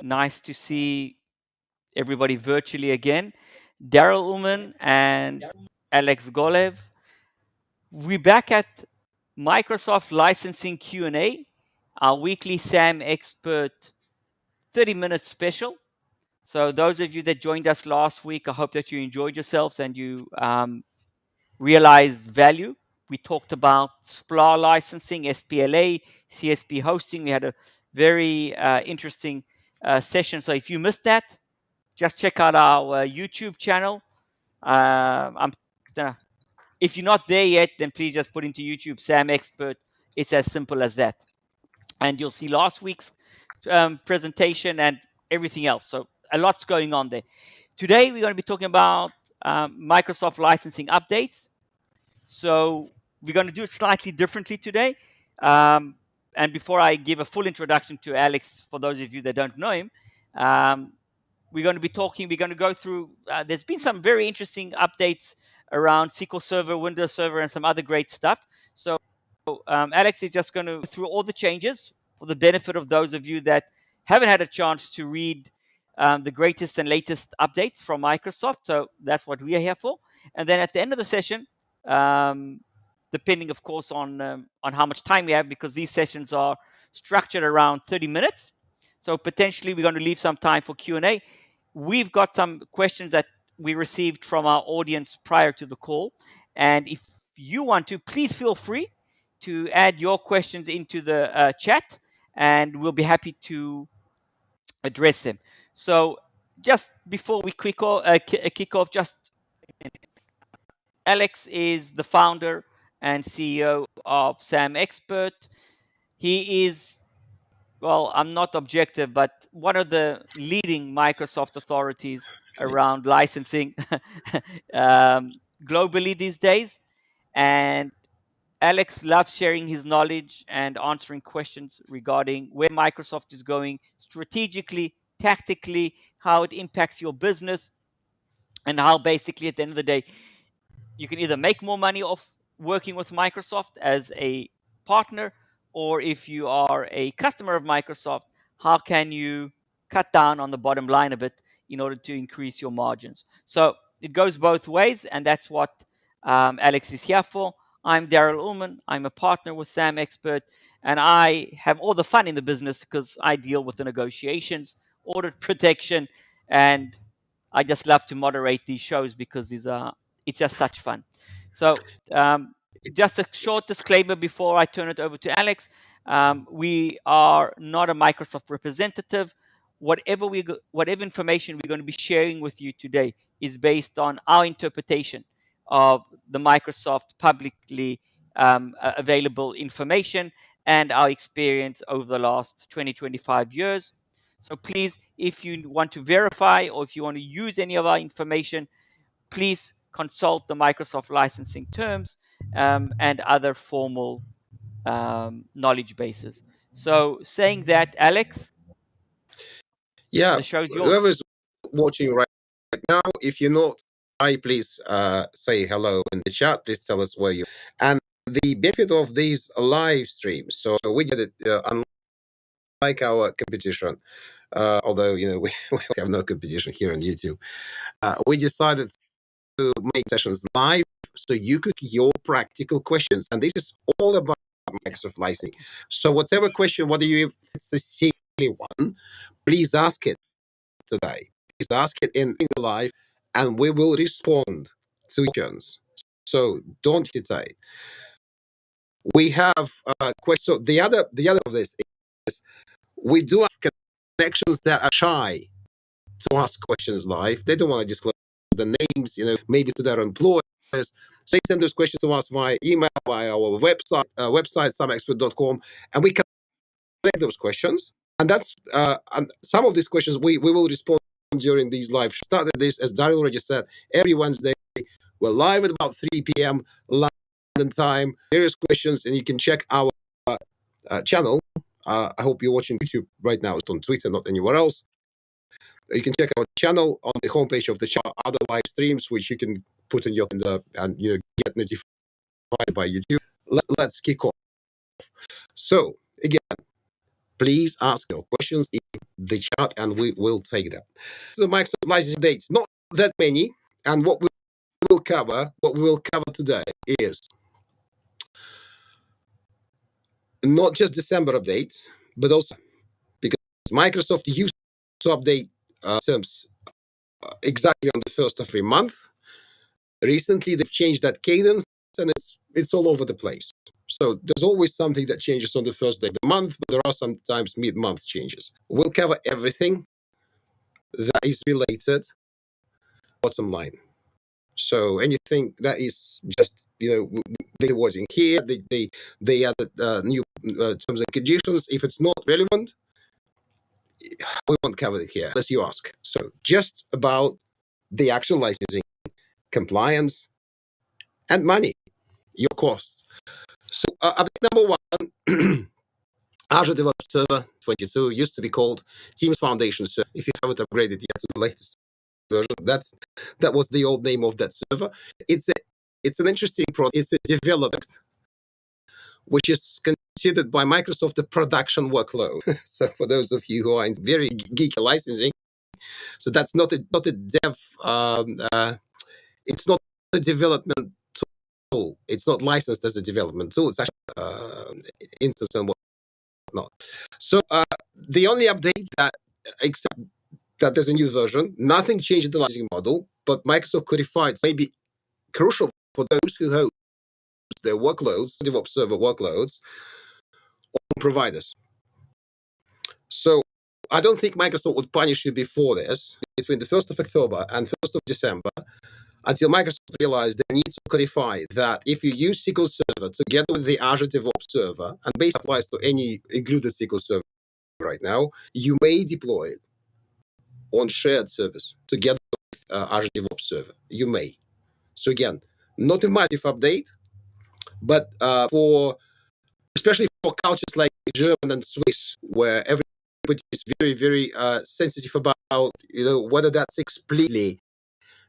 Nice to see everybody virtually again. Daryl Ullman and Alex Golev. We're back at Microsoft Licensing Q&A, our weekly SAM Expert 30-minute special. So those of you that joined us last week, I hope that you enjoyed yourselves and you realized value. We talked about SPLA licensing, SPLA, CSP hosting. We had a very interesting session. So if you missed that, just check out our YouTube channel. If you're not there yet, then please just put into YouTube Sam Expert. It's as simple as that. And you'll see last week's presentation and everything else. So a lot's going on there. Today, we're going to be talking about Microsoft licensing updates. So we're going to do it slightly differently today. And before I give a full introduction to Alex, for those of you that don't know him, we're going to go through, there's been some very interesting updates around SQL Server, Windows Server, and some other great stuff. So Alex is just going to go through all the changes for the benefit of those of you that haven't had a chance to read the greatest and latest updates from Microsoft. So that's what we are here for. And then at the end of the session, depending, of course, on how much time we have, because these sessions are structured around 30 minutes. So potentially we're going to leave some time for Q&A. We've got some questions that we received from our audience prior to the call. And if you want to, please feel free to add your questions into the chat, and we'll be happy to address them. So just before we kick off, just Alex is the founder and CEO of SAMexpert. He is, well, I'm not objective, but one of the leading Microsoft authorities around licensing globally these days. And Alex loves sharing his knowledge and answering questions regarding where Microsoft is going strategically, tactically, how it impacts your business, and how basically at the end of the day, you can either make more money off working with Microsoft as a partner, or if you are a customer of Microsoft, how can you cut down on the bottom line a bit in order to increase your margins? So it goes both ways, and that's what Alex is here for. I'm Daryl Ullman. I'm a partner with SAMexpert, and I have all the fun in the business because I deal with the negotiations, audit protection, and I just love to moderate these shows because it's just such fun. So just a short disclaimer before I turn it over to Alex. We are not a Microsoft representative. Whatever information we're going to be sharing with you today is based on our interpretation of the Microsoft publicly available information and our experience over the last 25 years. So please, if you want to verify or if you want to use any of our information, please consult the Microsoft licensing terms and other formal knowledge bases. So saying that, Alex, Yeah, the show's yours. whoever's watching right now, if you're not, please say hello in the chat. Please tell us where you. And the benefit of these live streams. So we did it unlike our competition. Although we have no competition here on YouTube. We decided to make sessions live so you could get your practical questions, and this is all about Microsoft licensing. So whatever question, whether it's a silly one, please ask it today. Please ask it in the live, and we will respond to questions. So don't hesitate. We have questions. So the other of this is we do have connections that are shy to ask questions live. They don't want to disclose the names, maybe to their employers. So they send those questions to us via email, via our website, SAMexpert.com, and we collect those questions. And that's and some of these questions we will respond during these live. Started this, as Daryl already said, every Wednesday. We're live at about 3 p.m. London time. Various questions, and you can check our channel. I hope you're watching YouTube right now. It's on Twitter, not anywhere else. You can check our channel on the homepage of the channel, other live streams, which you can put in your and get notified by YouTube. Let's kick off. So again, Please ask your questions in the chat and we will take them. The Microsoft license updates, not that many. And what we will cover today is not just December updates, but also because Microsoft used to update terms exactly on the first of every month. Recently, they've changed that cadence, and it's all over the place. So there's always something that changes on the first day of the month, but there are sometimes mid-month changes. We'll cover everything that is related bottom line. So anything that is just they wasn't here, they added new terms and conditions. If it's not relevant, we won't cover it here unless you ask. So just about the actual licensing, compliance, and money, your costs. So update number one, Azure DevOps Server 22 used to be called Teams Foundation Server. If you haven't upgraded yet to the latest version, that was the old name of that server. It's an interesting product. It's a development which is considered by Microsoft a production workload. So for those of you who are in very geeky licensing, so that's not a dev. It's not a development tool. It's not licensed as a development tool. It's actually instance and whatnot. So the only update that, except that there's a new version, nothing changed in the licensing model, but Microsoft codified maybe crucial for those who host their workloads, DevOps server workloads, on providers. So I don't think Microsoft would punish you before this, between the 1st of October and 1st of December, until Microsoft realized they need to clarify that if you use SQL Server together with the Azure DevOps Server, and basically applies to any included SQL Server right now, you may deploy it on shared service together with Azure DevOps Server. You may. So again, not a massive update, but especially for cultures like German and Swiss, where everybody is very, very sensitive about whether that's explicitly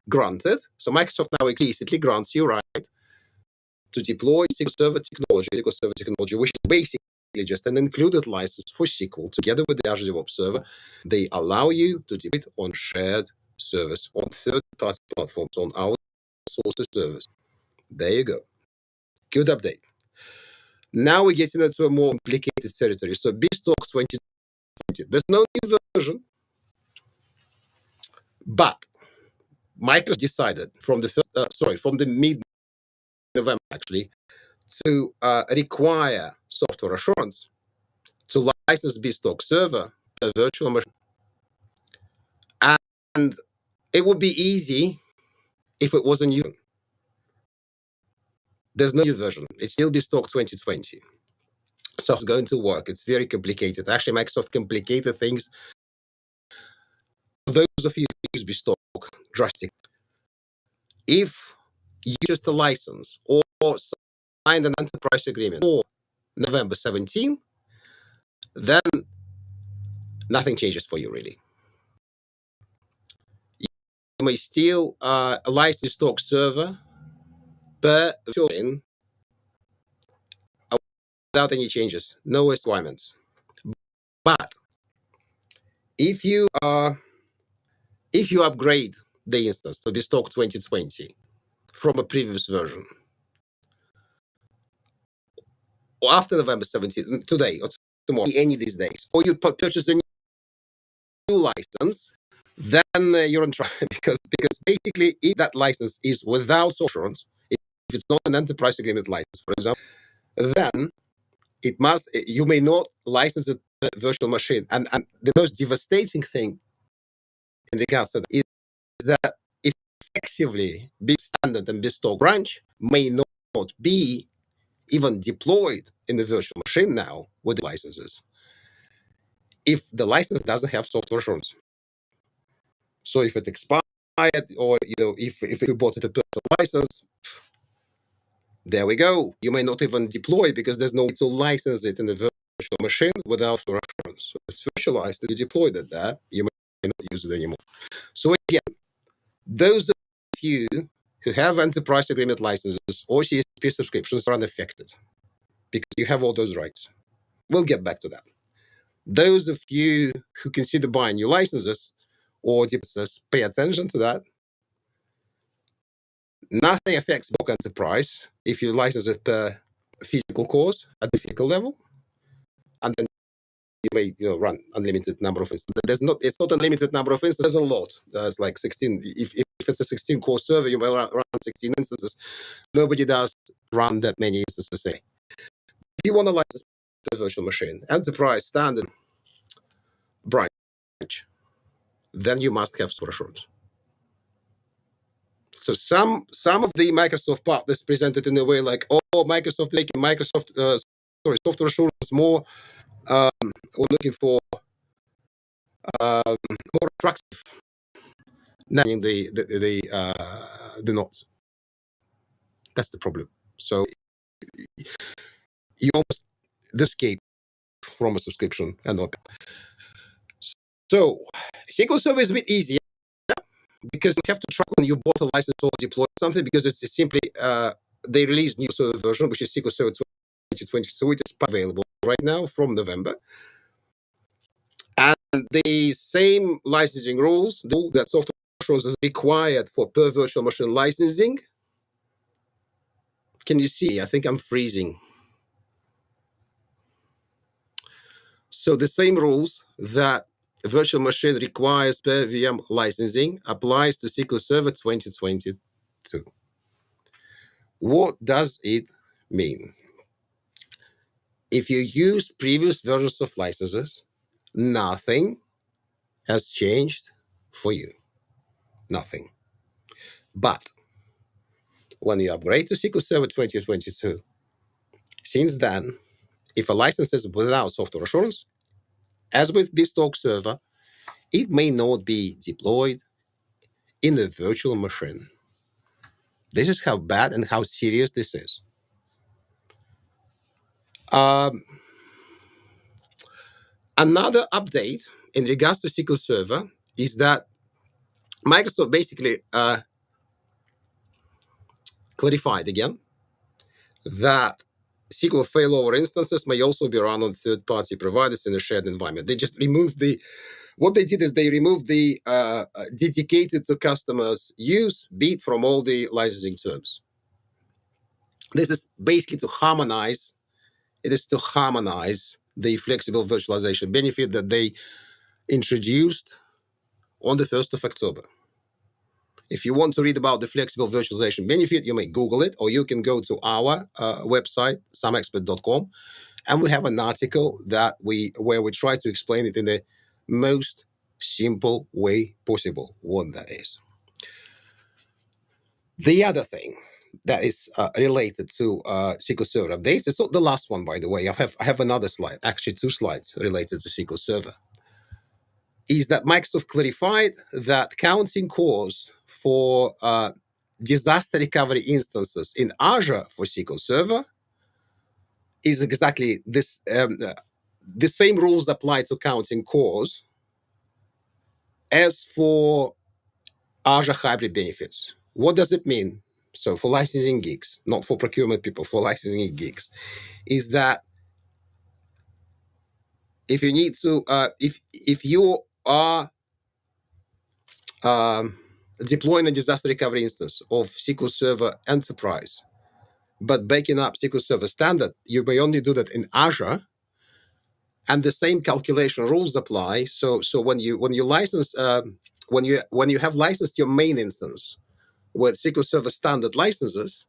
granted. So Microsoft now explicitly grants you right to deploy SQL Server technology, which is basically just an included license for SQL together with the Azure DevOps Server. They allow you to deploy it on shared service, on third-party platforms, on outsourced servers. There you go. Good update. Now we're getting into a more complicated territory. So BizTalk 2020. There's no new version, but Microsoft decided from the mid-November actually to require software assurance to license BizTalk server per virtual machine. And it would be easy if it wasn't new. There's no new version. It's still BizTalk 2020. So it's going to work. It's very complicated. Actually, Microsoft complicated things. For those of you who use BizTalk drastically, if you just a license or signed an enterprise agreement for November 17, then nothing changes for you really. You may still license BizTalk server per virtual without any changes, no requirements. But if you upgrade the instance to BizTalk 2020 from a previous version, or after November 17th, today or tomorrow, any of these days, or you purchase a new license, then you're in trouble because basically, if that license is without assurance, if it's not an enterprise agreement license, for example, then you may not license a virtual machine. And the most devastating thing in regards to that is that effectively BizStandard and BizTalk branch may not be even deployed in the virtual machine now with the licenses if the license doesn't have software assurance. So if it expired, or if you bought it a personal license, there we go. You may not even deploy it because there's no way to license it in the virtual machine without assurance. So it's virtualized, and you deployed it there, you may not use it anymore. So again, those of you who have enterprise agreement licenses or CSP subscriptions are unaffected because you have all those rights. We'll get back to that. Those of you who consider buying new licenses or devices, pay attention to that. Nothing affects bulk enterprise if you license it per physical course at the physical level, and then you may run unlimited number of instances. It's not unlimited number of instances. There's a lot. There's like 16. If it's a 16 core server, you may run 16 instances. Nobody does run that many instances. If you want to license a virtual machine, enterprise, standard, branch, then you must have store assurance. So some of the Microsoft partners presented in a way like, oh, Microsoft making software assurance more. We're looking for more attractive, naming the knots. That's the problem. So you almost escape from a subscription and not. So SQL Server is a bit easier because you have to track when you bought a license or deployed something, because it's simply they released new server version, which is SQL Server 2020. So it is available right now from November. And the same licensing rules that software assurance is required for per virtual machine licensing. Can you see? I think I'm freezing. So the same rules that a virtual machine requires per VM licensing applies to SQL Server 2022. What does it mean? If you use previous versions of licenses, nothing has changed for you. Nothing. But when you upgrade to SQL Server 2022, since then, if a license is without software assurance, as with BizTalk server, it may not be deployed in a virtual machine. This is how bad and how serious this is. Another update in regards to SQL Server is that Microsoft basically clarified again that SQL failover instances may also be run on third-party providers in a shared environment. They just removed what they did is they removed the dedicated to customers use bit from all the licensing terms. This is basically to harmonize. It is to harmonize the flexible virtualization benefit that they introduced on the 1st of October. If you want to read about the flexible virtualization benefit, you may Google it, or you can go to our website, SAMexpert.academy, and we have an article where we try to explain it in the most simple way possible what that is. The other thing that is related to SQL Server updates, it's not the last one, by the way. I have another slide, actually 2 slides related to SQL Server, is that Microsoft clarified that counting cores for disaster recovery instances in Azure for SQL Server is exactly this. The same rules apply to counting cores as for Azure hybrid benefits. What does it mean? So for licensing gigs, not for procurement people, for licensing gigs, is that if you need to, if you are deploying a disaster recovery instance of SQL Server Enterprise, but backing up SQL Server Standard, you may only do that in Azure, and the same calculation rules apply. So when you license, when you have licensed your main instance with SQL Server Standard licenses,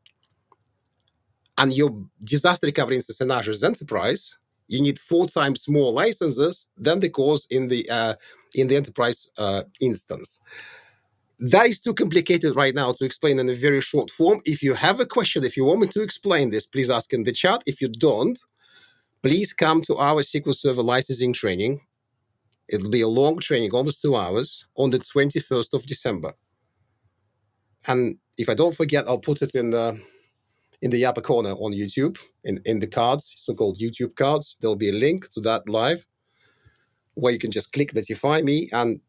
and your disaster recovery instance in Azure is Enterprise, you need 4 times more licenses than the cores in the Enterprise instance. That is too complicated right now to explain in a very short form. If you have a question, if you want me to explain this, please ask in the chat. If you don't, please come to our SQL Server licensing training. It'll be a long training, almost 2 hours, on the 21st of December. And if I don't forget, I'll put it in the upper corner on YouTube, in the cards, so-called YouTube cards. There'll be a link to that live where you can just click notify me, and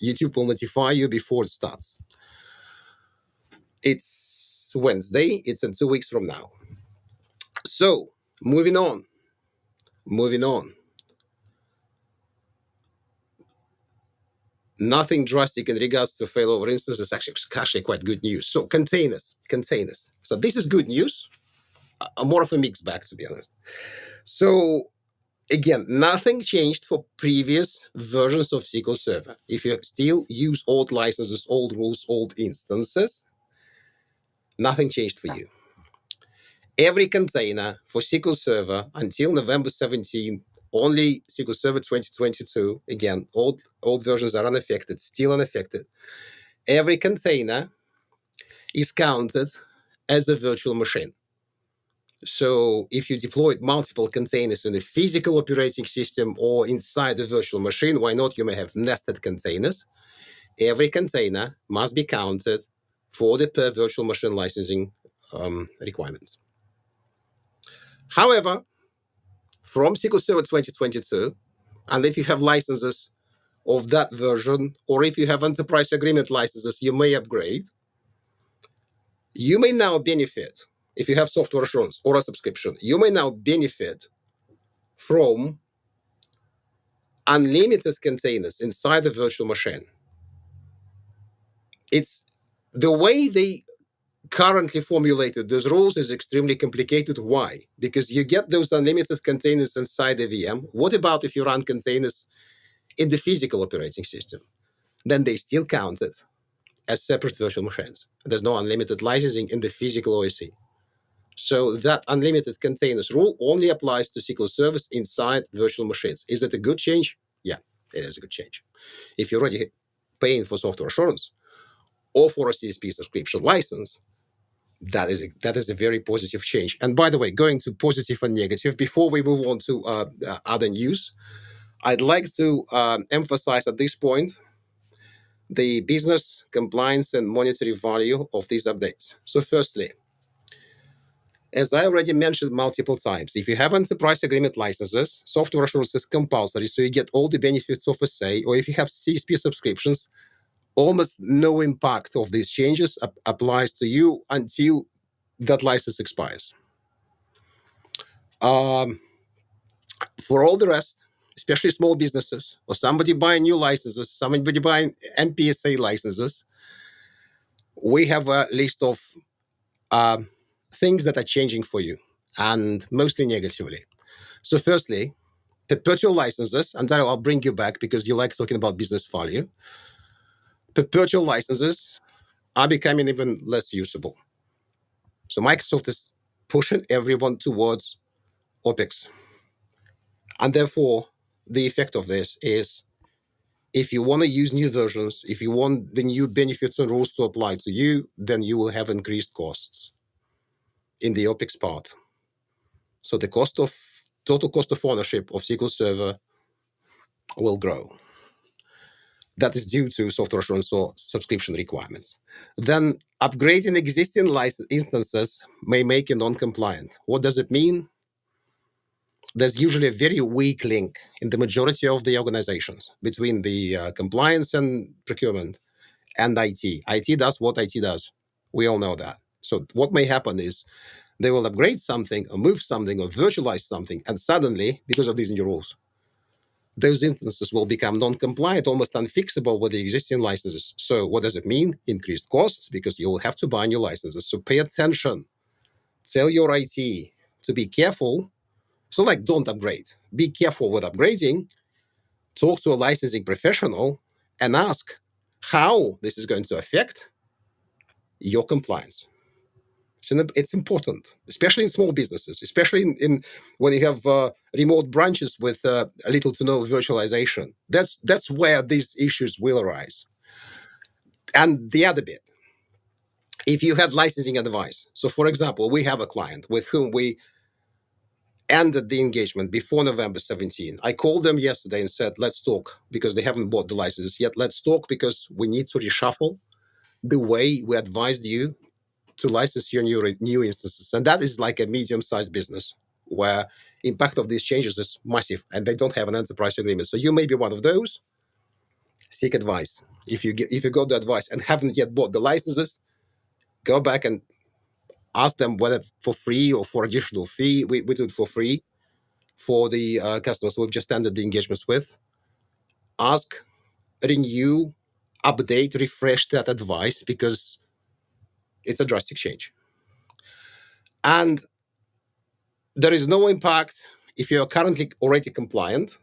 YouTube will notify you before it starts. It's Wednesday. It's in 2 weeks from now. So moving on. nothing drastic in regards to failover instances. Actually quite good news. So containers. So this is good news. More of a mixed bag, to be honest. So again, nothing changed for previous versions of SQL Server. If you still use old licenses, old rules, old instances, nothing changed for you. Every container for SQL Server until November 17, only SQL Server 2022, again, old versions are unaffected, still unaffected. Every container is counted as a virtual machine. So if you deployed multiple containers in a physical operating system or inside the virtual machine, why not? You may have nested containers. Every container must be counted for the per virtual machine licensing requirements. However, from SQL Server 2022, and if you have licenses of that version, or if you have enterprise agreement licenses, you may upgrade. You may now benefit, if you have software assurance or a subscription, you may now benefit from unlimited containers inside the virtual machine. It's the way they currently formulated those rules is extremely complicated. Why? Because you get those unlimited containers inside the VM. What about if you run containers in the physical operating system? Then they still counted as separate virtual machines. There's no unlimited licensing in the physical OSC. So that unlimited containers rule only applies to SQL servers inside virtual machines. Is it a good change? Yeah, it is a good change. If you're already paying for software assurance or for a CSP subscription license, that is a very positive change. And by the way, going to positive and negative, before we move on to other news, I'd like to emphasize at this point the business, compliance, and monetary value of these updates. So firstly, as I already mentioned multiple times, if you have enterprise agreement licenses, software assurance is compulsory, so you get all the benefits of SA, or if you have CSP subscriptions, almost no impact of these changes applies to you until that license expires. For all the rest, especially small businesses, or somebody buying new licenses, somebody buying MPSA licenses, we have a list of things that are changing for you, and mostly negatively. So firstly, perpetual licenses, and then I'll bring you back because you like talking about business value. Perpetual licenses are becoming even less usable. So Microsoft is pushing everyone towards OpEx. And therefore, the effect of this is if you want to use new versions, if you want the new benefits and rules to apply to you, then you will have increased costs in the OpEx part. So the total cost of ownership of SQL Server will grow. That is due to software assurance or subscription requirements. Then upgrading existing license instances may make you non-compliant. What does it mean? There's usually a very weak link in the majority of the organizations between the compliance and procurement and IT. IT does what IT does. We all know that. So what may happen is they will upgrade something or move something or virtualize something, and suddenly, because of these new rules, those instances will become non-compliant, almost unfixable with the existing licenses. So what does it mean? Increased costs, because you will have to buy new licenses. So pay attention. Tell your IT to be careful. So don't upgrade. Be careful with upgrading. Talk to a licensing professional and ask how this is going to affect your compliance. It's important, especially in small businesses, especially in when you have remote branches with little to no virtualization. That's where these issues will arise. And the other bit, if you had licensing advice, so for example, we have a client with whom we ended the engagement before November 17. I called them yesterday and said, let's talk, because they haven't bought the licenses yet. Let's talk because we need to reshuffle the way we advised you to license your new instances. And that is like a medium-sized business where impact of these changes is massive and they don't have an enterprise agreement. So you may be one of those. Seek advice. If you got the advice and haven't yet bought the licenses, go back and ask them whether for free or for additional fee. We do it for free for the customers we've just ended the engagements with. Ask renew, update, refresh that advice because it's a drastic change. And there is no impact if you're currently already compliant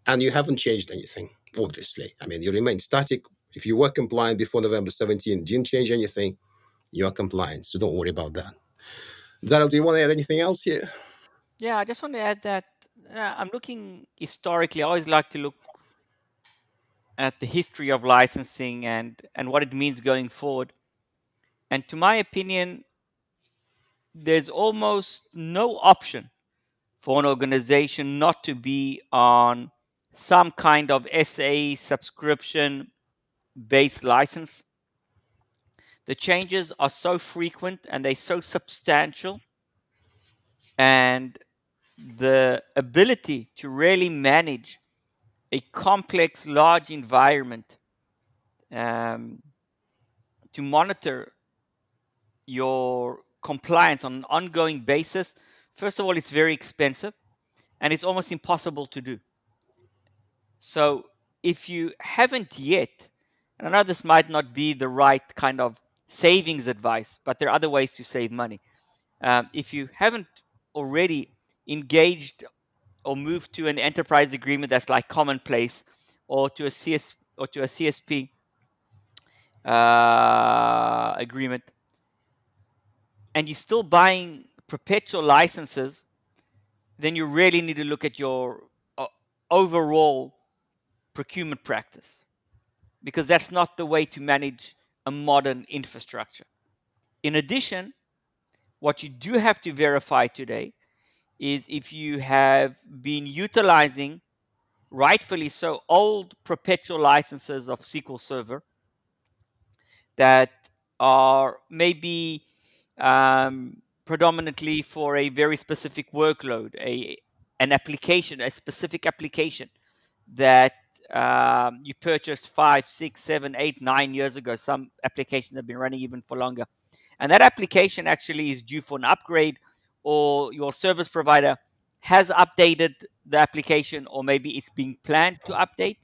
and you haven't changed anything, obviously. I mean, you remain static. If you were compliant before November 17, didn't change anything, you are compliant. So don't worry about that. Daryl, do you want to add anything else here? Yeah, I just want to add that I'm looking historically. I always like to look at the history of licensing and what it means going forward. And to my opinion, there's almost no option for an organization not to be on some kind of SA subscription based license. The changes are so frequent and they're so substantial, and the ability to really manage a complex, large environment, um, to monitor your compliance on an ongoing basis, first of all, it's very expensive and it's almost impossible to do. So if you haven't yet, and I know this might not be the right kind of savings advice, but there are other ways to save money. If you haven't already engaged or moved to an enterprise agreement that's like commonplace, or to a CSP agreement, and you're still buying perpetual licenses, then you really need to look at your overall procurement practice, because that's not the way to manage a modern infrastructure. In addition, what you do have to verify today is if you have been utilizing, rightfully so, old perpetual licenses of SQL Server that are maybe predominantly for a very specific workload, an application, a specific application that you purchased 5, 6, 7, 8, 9 years ago. Some applications have been running even for longer. And that application actually is due for an upgrade, or your service provider has updated the application, or maybe it's being planned to update.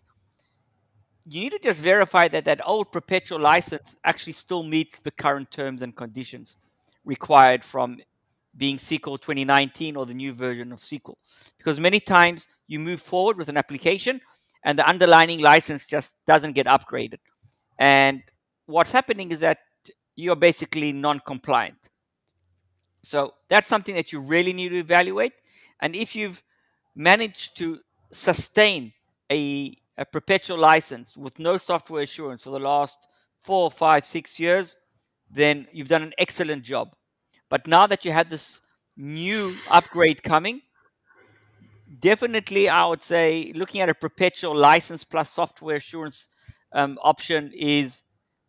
You need to just verify that that old perpetual license actually still meets the current terms and conditions required from being SQL 2019 or the new version of SQL. Because many times you move forward with an application and the underlying license just doesn't get upgraded. And what's happening is that you're basically non compliant. So that's something that you really need to evaluate. And if you've managed to sustain a perpetual license with no software assurance for the last 4, 5, 6 years, then you've done an excellent job. But now that you have this new upgrade coming, definitely I would say looking at a perpetual license plus software assurance option is,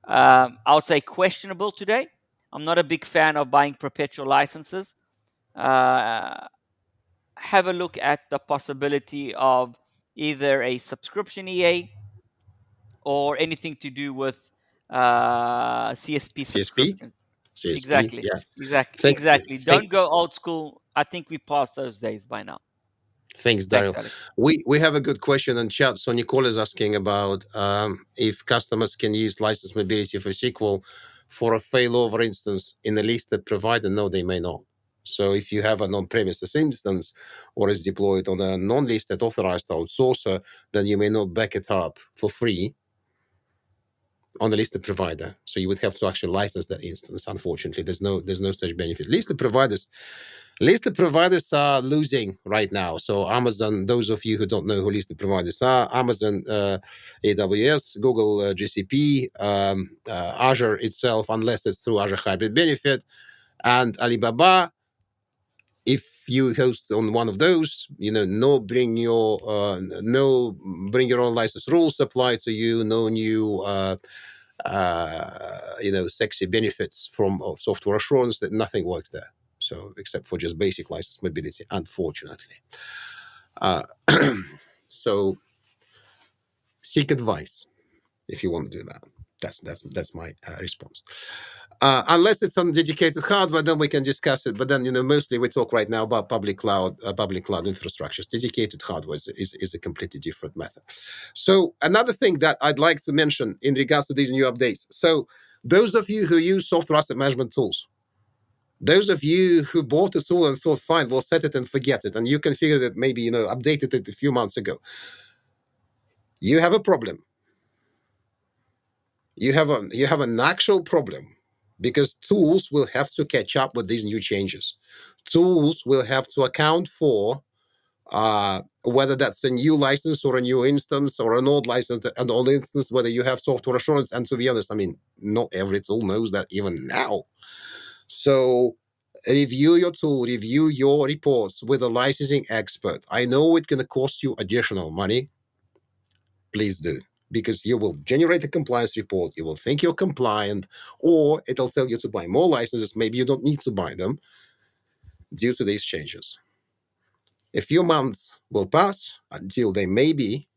I would say, questionable today. I'm not a big fan of buying perpetual licenses. Uh, have a look at the possibility of either a subscription EA or anything to do with CSP CSP? subscription. CSP, Exactly, yeah. exactly, Thank, exactly. thank, Don't go old school. I think we passed those days by now. Thanks, Thanks, Daryl. Alex. We have a good question in chat. So Nicole is asking about if customers can use license mobility for SQL for a failover instance in a listed provider. No, they may not. So if you have an on-premises instance or is deployed on a non-listed authorized outsourcer, then you may not back it up for free on a listed provider. So you would have to actually license that instance. Unfortunately, there's no such benefit. Listed providers are losing right now. So Amazon, those of you who don't know who listed providers are, Amazon, AWS, Google, GCP, Azure itself, unless it's through Azure Hybrid Benefit, and Alibaba. If you host on one of those, no bring your own license rules apply to you. No new sexy benefits from software assurance. That nothing works there. So except for just basic license mobility, unfortunately. Uh, so seek advice if you want to do that. That's my response. Unless it's on dedicated hardware, then we can discuss it. But then, mostly we talk right now about public cloud infrastructures. Dedicated hardware is a completely different matter. So another thing that I'd like to mention in regards to these new updates. So those of you who use software asset management tools, those of you who bought a tool and thought, fine, we'll set it and forget it, and you configured it, maybe, updated it a few months ago, you have a problem. You have an actual problem, because tools will have to catch up with these new changes. Tools will have to account for whether that's a new license or a new instance or an old license, an old instance, whether you have software assurance. And to be honest, I mean, not every tool knows that even now. So review your tool, review your reports with a licensing expert. I know it's going to cost you additional money. Please do, because you will generate a compliance report. You will think you're compliant, or it'll tell you to buy more licenses. Maybe you don't need to buy them due to these changes. A few months will pass until they maybe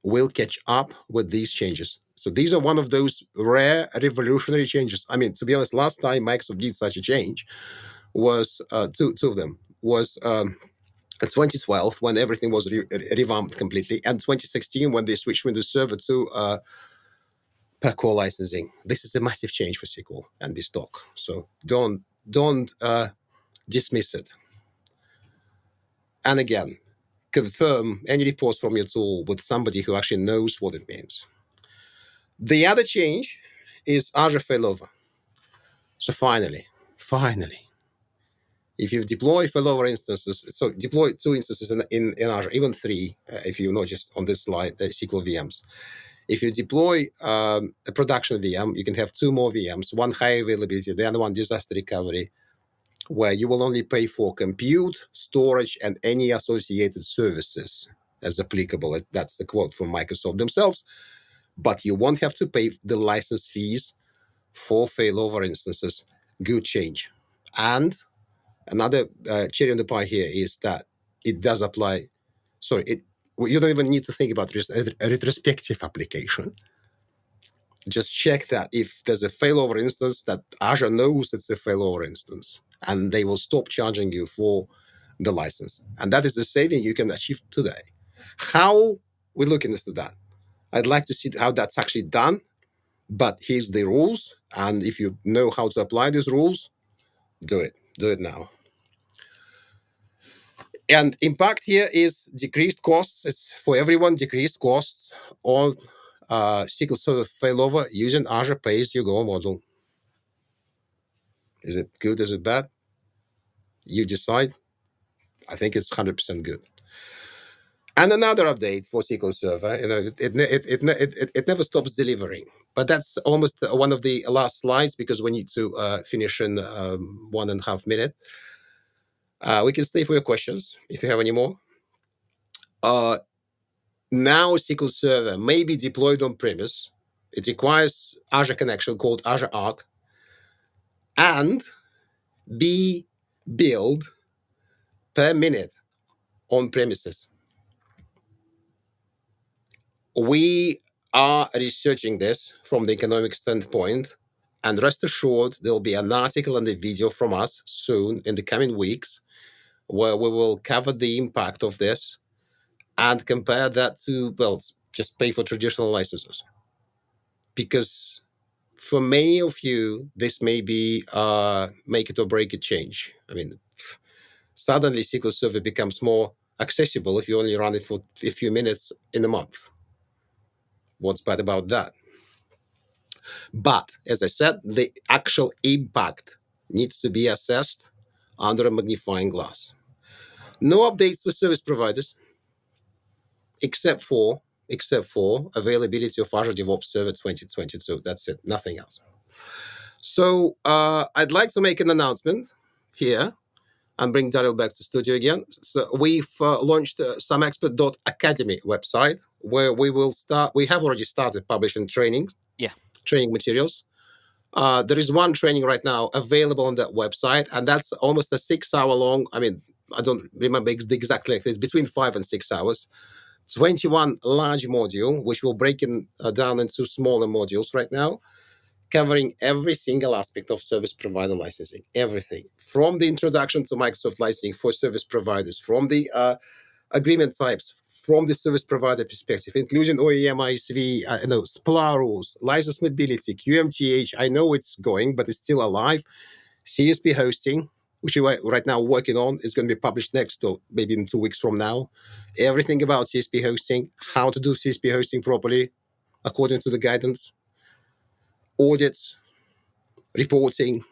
will catch up with these changes. So these are one of those rare revolutionary changes. I mean, to be honest, last time Microsoft did such a change was two of them was 2012, when everything was revamped completely, and 2016 when they switched Windows Server to per core licensing. This is a massive change for SQL and BizTalk. So don't dismiss it. And again, confirm any reports from your tool with somebody who actually knows what it means. The other change is Azure Failover. So finally, if you deploy failover instances, so deploy 2 instances in Azure, even 3, if you noticed on this slide, the SQL VMs. If you deploy a production VM, you can have 2 more VMs, one high availability, the other one disaster recovery, where you will only pay for compute, storage, and any associated services as applicable. That's the quote from Microsoft themselves. But you won't have to pay the license fees for failover instances. Good change. And another cherry on the pie here is that it does apply. You don't even need to think about a retrospective application. Just check that if there's a failover instance, that Azure knows it's a failover instance, and they will stop charging you for the license. And that is the saving you can achieve today. How we look into that? I'd like to see how that's actually done, but here's the rules. And if you know how to apply these rules, do it. Do it now. And impact here is decreased costs. It's for everyone, decreased costs on SQL Server Failover using Azure pay-as-you-go model. Is it good? Is it bad? You decide. I think it's 100% good. And another update for SQL Server, it never stops delivering. But that's almost one of the last slides, because we need to finish in 1.5 minutes. We can stay for your questions if you have any more. Now SQL Server may be deployed on premise. It requires Azure connection called Azure Arc, and be billed per minute on premises. We are researching this from the economic standpoint, and rest assured there'll be an article and a video from us soon in the coming weeks where we will cover the impact of this and compare that to, well, just pay for traditional licenses. Because for many of you, this may be make it or break it change. I mean, suddenly SQL Server becomes more accessible if you only run it for a few minutes in a month. What's bad about that? But as I said, the actual impact needs to be assessed under a magnifying glass. No updates for service providers, except for availability of Azure DevOps Server 2022. That's it, nothing else. So I'd like to make an announcement here and bring Daryl back to studio again. So we've launched SAMexpert.academy website, where we have already started publishing training materials. There is one training right now available on that website, and that's almost a 6-hour long. I mean, I don't remember the exact length. It's between 5 and 6 hours. 21 large module, which will break it down into smaller modules right now, covering every single aspect of service provider licensing, everything from the introduction to Microsoft licensing for service providers, from the agreement types, from the service provider perspective, including OEM, ISV, SPLA rules, license mobility, QMTH. I know it's going, but it's still alive. CSP hosting, which we're right now working on, is going to be published next, or maybe in 2 weeks from now. Everything about CSP hosting, how to do CSP hosting properly according to the guidance, audits, reporting.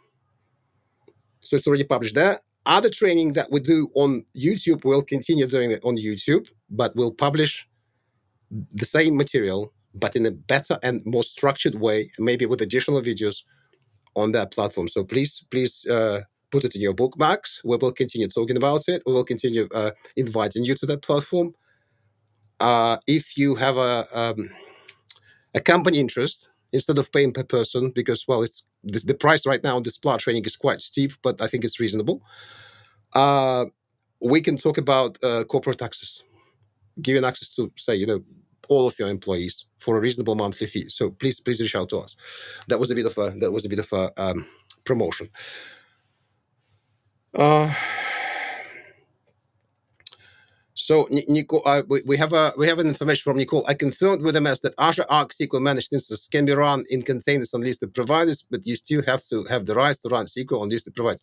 So it's already published there. Other training that we do on YouTube, we'll continue doing it on YouTube, but we'll publish the same material, but in a better and more structured way, maybe with additional videos on that platform. So please put it in your bookmarks. We will continue talking about it. We will continue inviting you to that platform. If you have a company interest, instead of paying per person, because, well, it's the price right now on this SPLA training is quite steep, but I think it's reasonable. We can talk about corporate access, giving access to, say, all of your employees for a reasonable monthly fee. So please reach out to us. That was a bit of a promotion. So Nicole, we have an information from Nicole. I confirmed with MS that Azure Arc SQL managed instances can be run in containers on listed providers, but you still have to have the rights to run SQL on listed providers.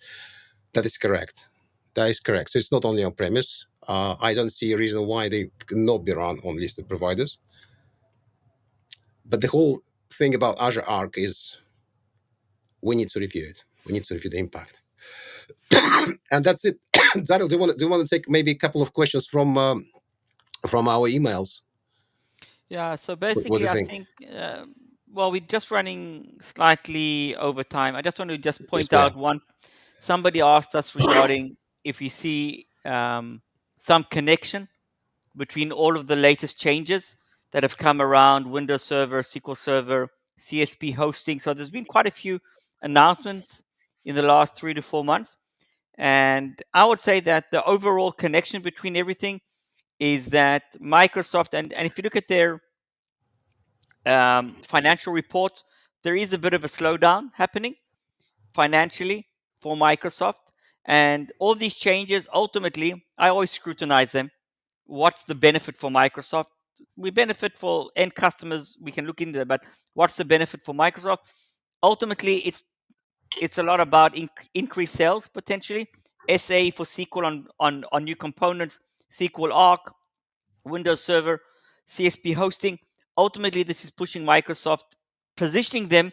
That is correct. That is correct. So it's not only on premise. I don't see a reason why they cannot be run on listed providers. But the whole thing about Azure Arc is we need to review it. We need to review the impact. And that's it. Daryl, do you want to take maybe a couple of questions from our emails? Yeah, so What do basically, you I think? think, well, we're just running slightly over time. I just want to just Yes, point go ahead. out one. Somebody asked us regarding if we see some connection between all of the latest changes that have come around Windows Server, SQL Server, CSP hosting. So there's been quite a few announcements in the last 3 to 4 months. And I would say that the overall connection between everything is that Microsoft, and if you look at their financial reports, there is a bit of a slowdown happening financially for Microsoft. And all these changes, ultimately, I always scrutinize them. What's the benefit for Microsoft? We benefit for end customers. We can look into that, but what's the benefit for Microsoft? Ultimately, it's a lot about increased sales potentially. SA for SQL on new components, SQL Arc, Windows Server, CSP hosting. Ultimately, this is pushing Microsoft, positioning them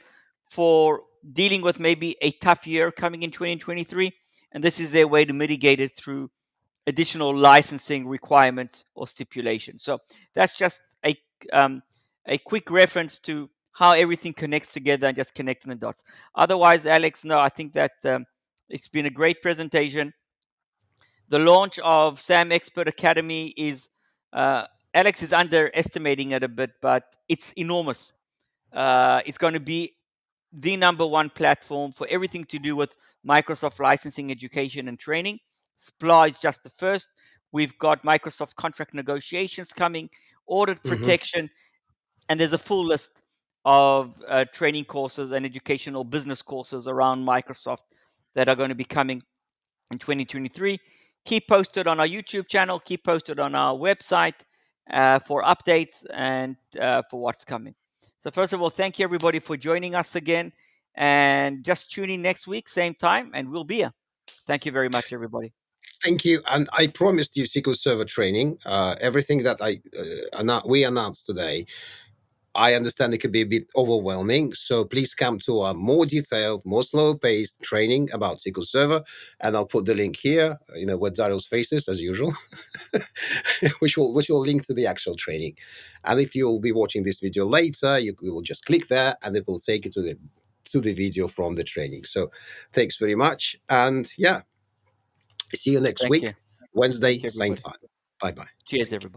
for dealing with maybe a tough year coming in 2023. And this is their way to mitigate it through additional licensing requirements or stipulations. So that's just a quick reference to how everything connects together and just connecting the dots. Otherwise, Alex, no, I think that it's been a great presentation. The launch of SAMexpert.academy is, Alex is underestimating it a bit, but it's enormous. It's going to be the number one platform for everything to do with Microsoft licensing, education, and training. SPLA is just the first. We've got Microsoft contract negotiations coming, audit protection, and there's a full list of training courses and educational business courses around Microsoft that are going to be coming in 2023. Keep posted on our YouTube channel, keep posted on our website for updates and for what's coming. So first of all, thank you everybody for joining us again, and just tune in next week, same time, and we'll be here. Thank you very much, everybody. Thank you. And I promised you SQL Server training. Everything that we announced today, I understand it could be a bit overwhelming. So please come to a more detailed, more slow-paced training about SQL Server. And I'll put the link here, with Daryl's faces, as usual, which will link to the actual training. And if you'll be watching this video later, you will just click there and it will take you to the video from the training. So thanks very much. And yeah, see you next Thank you. week, Wednesday, Thank you, same everybody. time. Bye-bye. Cheers, Thank you. everybody.